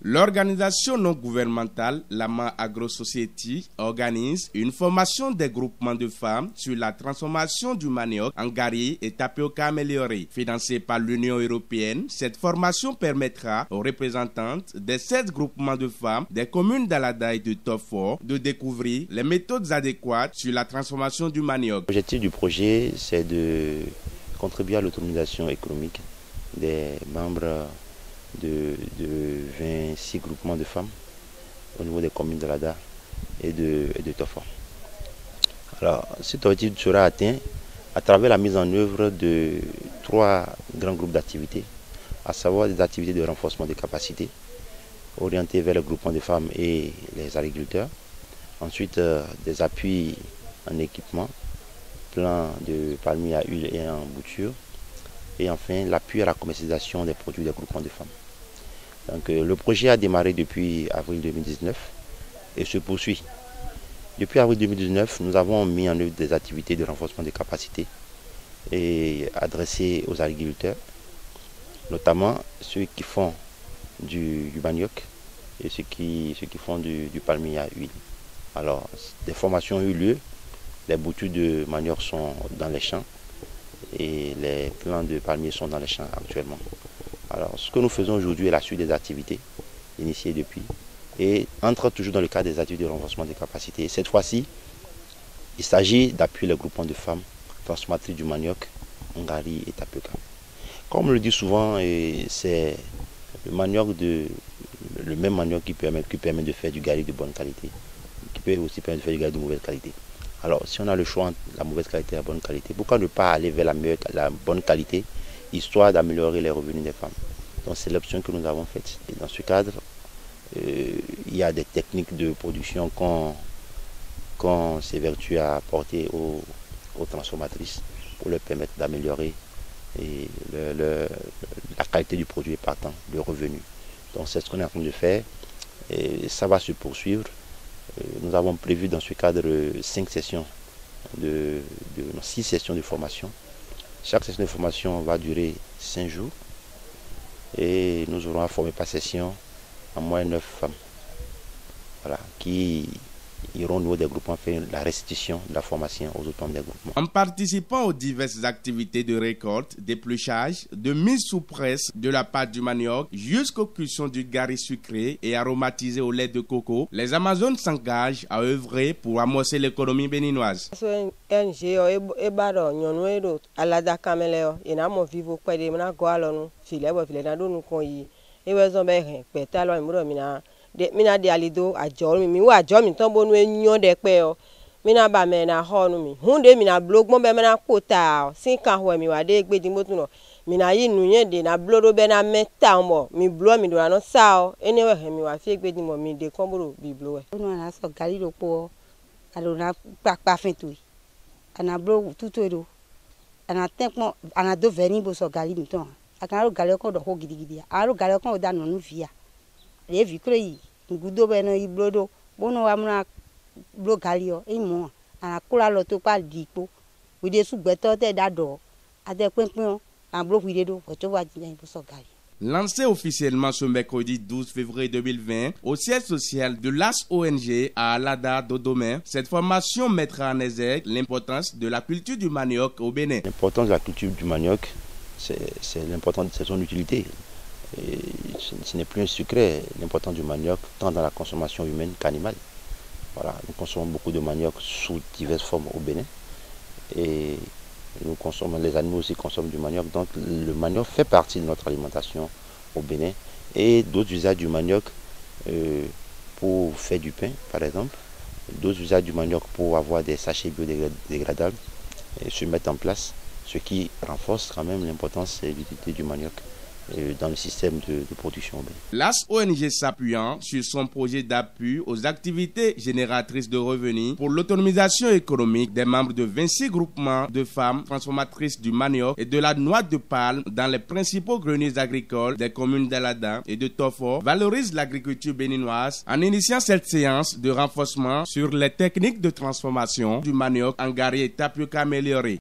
L'organisation non gouvernementale Lama Agro Society organise une formation des groupements de femmes sur la transformation du manioc en gari et tapioca amélioré. Financée par l'Union européenne, cette formation permettra aux représentantes des 7 groupements de femmes des communes d'Alada et de Tofo de découvrir les méthodes adéquates sur la transformation du manioc. L'objectif du projet, c'est de contribuer à l'autonomisation économique des membres de 26 groupements de femmes au niveau des communes de l'Ada et de Tofo. Alors, cet objectif sera atteint à travers la mise en œuvre de 3 grands groupes d'activités, à savoir des activités de renforcement des capacités orientées vers les groupements de femmes et les agriculteurs. Ensuite, des appuis en équipement, plan de palmier à huile et en bouture. Et enfin, l'appui à la commercialisation des produits des groupements de femmes. Donc, le projet a démarré depuis avril 2019 et se poursuit. Depuis avril 2019, nous avons mis en œuvre des activités de renforcement des capacités et adressées aux agriculteurs, notamment ceux qui font du manioc et ceux qui font du palmier à huile. Alors, des formations ont eu lieu, les boutures de manioc sont dans les champs et les plants de palmier sont dans les champs actuellement. Alors, ce que nous faisons aujourd'hui est la suite des activités initiées depuis et entre toujours dans le cadre des activités de renforcement des capacités. Et cette fois-ci, il s'agit d'appuyer les groupements de femmes transformatrices du manioc, ngari et tapioca. Comme on le dit souvent, c'est le manioc le même manioc qui permet de faire du gari de bonne qualité, qui peut aussi permettre de faire du gari de mauvaise qualité. Alors, si on a le choix entre la mauvaise qualité et la bonne qualité, pourquoi ne pas aller vers la bonne qualité, histoire d'améliorer les revenus des femmes? Donc, c'est l'option que nous avons faite. Et dans ce cadre, il y a des techniques de production qu'on s'évertue à apporter aux transformatrices pour leur permettre d'améliorer la qualité du produit et partant, le revenu. Donc, c'est ce qu'on est en train de faire et ça va se poursuivre. Nous avons prévu dans ce cadre 6 sessions de formation. Chaque session de formation va durer 5 jours et nous aurons à former par session en moins 9 femmes, voilà, qui iront au niveau des groupements faire la restitution de la formation aux autres membres des groupements. En participant aux diverses activités de récolte, d'épluchage, de mise sous presse de la pâte du manioc jusqu'aux cuissons du gari sucré et aromatisé au lait de coco, les Amazones s'engagent à œuvrer pour amorcer l'économie béninoise. Mina de alido ajol mi wa ajol mi ton bonu enyo de pe o mina ba me na ho nu mi hunde mina blog mo be me na kota sin kan ho mi wa de gbedi mo tun no mina yi nu yen de na blodo be na meta mo mi blo mi do na sa o eniwe he mi wa fi gbedi mo mi de konboro bi blo e onu na so gari ro po alo na pa fin tu ana blo tutu do ana tempo ana do veni bo so gari mi ton akana ro gari ko do ho gidigidi aro gari ko da no nu via les vicroyi ngudo beno iblodo bono amuna blogalio imo ana kula lo to pa dipo we de sugbeto te dado ade pinpin an blo we de do o to wa jin bo so gari. Lancé officiellement ce mercredi 12 février 2020 au siège social de l'AS ONG à Alada Dodoma, cette formation mettra en exergue l'importance de la culture du manioc au Bénin. L'importance de la culture du manioc, c'est l'importance de son utilité. Et ce n'est plus un secret, l'importance du manioc, tant dans la consommation humaine qu'animale. Voilà, nous consommons beaucoup de manioc sous diverses formes au Bénin. Et les animaux aussi consomment du manioc. Donc le manioc fait partie de notre alimentation au Bénin. Et d'autres usages du manioc pour faire du pain, par exemple. D'autres usages du manioc pour avoir des sachets biodégradables se mettent en place. Ce qui renforce quand même l'importance et l'utilité du manioc dans le système de production. L'AS ONG s'appuyant sur son projet d'appui aux activités génératrices de revenus pour l'autonomisation économique des membres de 26 groupements de femmes transformatrices du manioc et de la noix de palme dans les principaux greniers agricoles des communes d'Alada et de Tofo valorise l'agriculture béninoise en initiant cette séance de renforcement sur les techniques de transformation du manioc en gari et tapioca amélioré.